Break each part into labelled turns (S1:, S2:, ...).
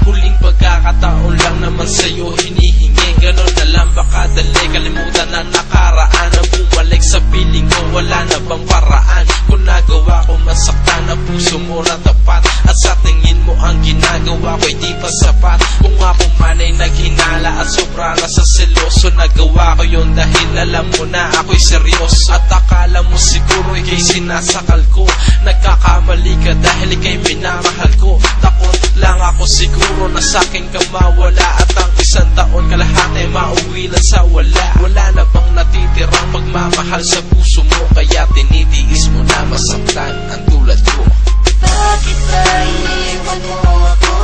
S1: Huling pagkakataon lang naman sa'yo hinihingi. Ganon na lang baka dali, kalimutan na nakaraan. Na bumalik sa piling ko, wala na bang paraan? Kung nagawa ko masaktan na puso mo na tapat, at sa tingin mo ang ginagawa ko'y di pa sapat. Kung ako man ay naghinala at sobra na sa seloso, nagawa ko yun dahil alam mo na ako'y seryoso. At akala mo siguro ika'y sinasakal ko, nagkakamali ka dahil ika'y minamahal ko. Takot lang ako siguro na sa'kin ka mawala, at ang isang taon kalahati mauwi lang sa wala. Wala na bang natitirang pagmamahal sa puso mo, kaya tinitiis mo na masaktan ang tulad ko?
S2: Bakit ba iniwan mo ako?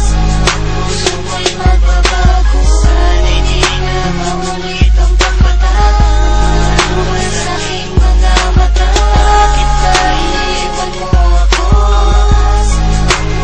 S2: Sa puso mo'y magbabago. Sana'y di na maulit ang pagpatalo sa aking mga mata. Bakit ba iniwan mo ako? Sa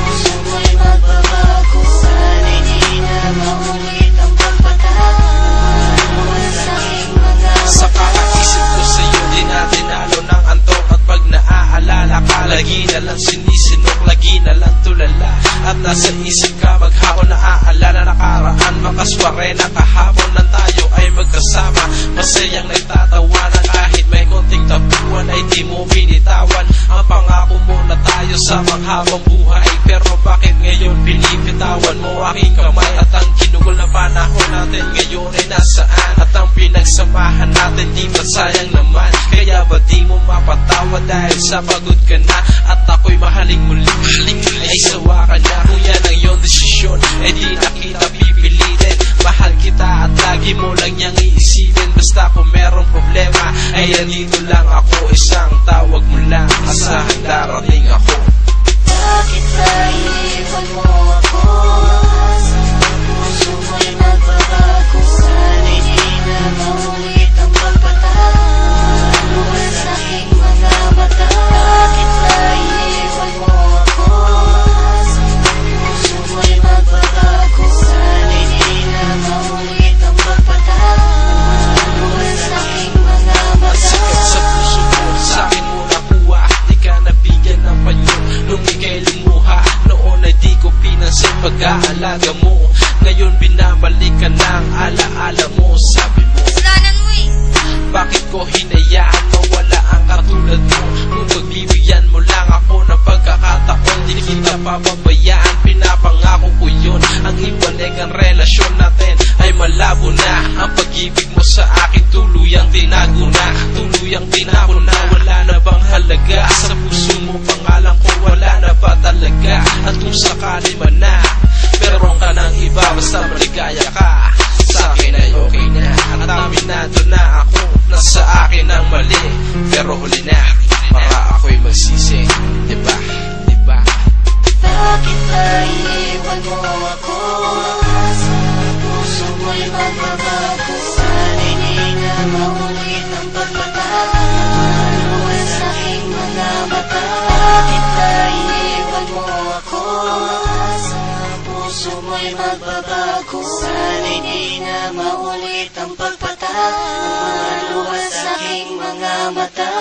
S2: puso mo'y magbabago. Sana'y di na maulit ang pagpatalo sa aking mga mata.
S1: Sa kakaisip ko sa'yo, di na tinalo ng antok. At pag naaalala ka, lagi na lang sinisinok, lagi na lang tulala. At nasa isip ka maghapon, naaalala nakaraan. Makasware na kahapon nang tayo ay magkasama. Masayang nagtatawanan kahit may konting tapuan ay di mo binitawan. Ang pangako mo na tayo sa panghabang buhay, pero bakit ngayon binibitawan mo aking kamay? At ang ginugol na panahon natin ngayon ay nasaan? At ang pinagsamahan natin di ba sayang naman? Kaya ba di mo mapatawa dahil sa pagod ka na? At ako'y mahaling muli, ay sawa ka na. Kung yan ang iyong desisyon, eh di na kita pipilitin. Mahal kita at lagi mo lang niyang iisipin. Basta kung merong problema, ay andito lang ako. Isang tawag mo lang, asahan darating ako.
S2: Bakit ba iniwan mo ako? Sa puso mo'y magbabago. Sana'y di na maulit ang pagpatalo sa aking mga mata. Bakit ba iniwan mo ako? Sa puso mo'y magbabago. Sana'y di na maulit ang pagpatalo sa aking mga mata.
S1: Sakit sa puso mo, sa'kin mo nakuha. Di ka nabigyan ng panyo nung ika'y lumuha. Noon ay di ko pinansin pag-aalaga mo. Ngayon binabalik ka ng alaala mo. Sabi mo,
S2: kasalanan mo eh.
S1: bakit ko hinayaan mawala ang katulad mo? Kung pagbibigyan mo lang ako ng pagkakataon, di kita papabayaan, pinapangako ko yun. Ang ibalik ang relasyon natin ay malabo na. Ang pag-ibig mo sa akin tuluyang tinago na, tuluyang tinapon na. Wala na bang halaga sa puso mo? Pangalan ko wala na ba talaga? At kung sakali man na meron ka ng iba, basta maligaya ka, sa akin ay okay na. At aminado na ako, nasa akin ang mali, pero huli na para ako'y magsisi. Diba? Diba?
S2: Bakit ba iniwan mo ako? Sa puso mo'y magbabago. Sana'y di na maulit ang pagpatalo sa aking mga mata. Bakit ba iniwan mo ako? Sa puso mo'y magbabago. Sana'y di na maulit ang pagpatalo sa aking mga mata.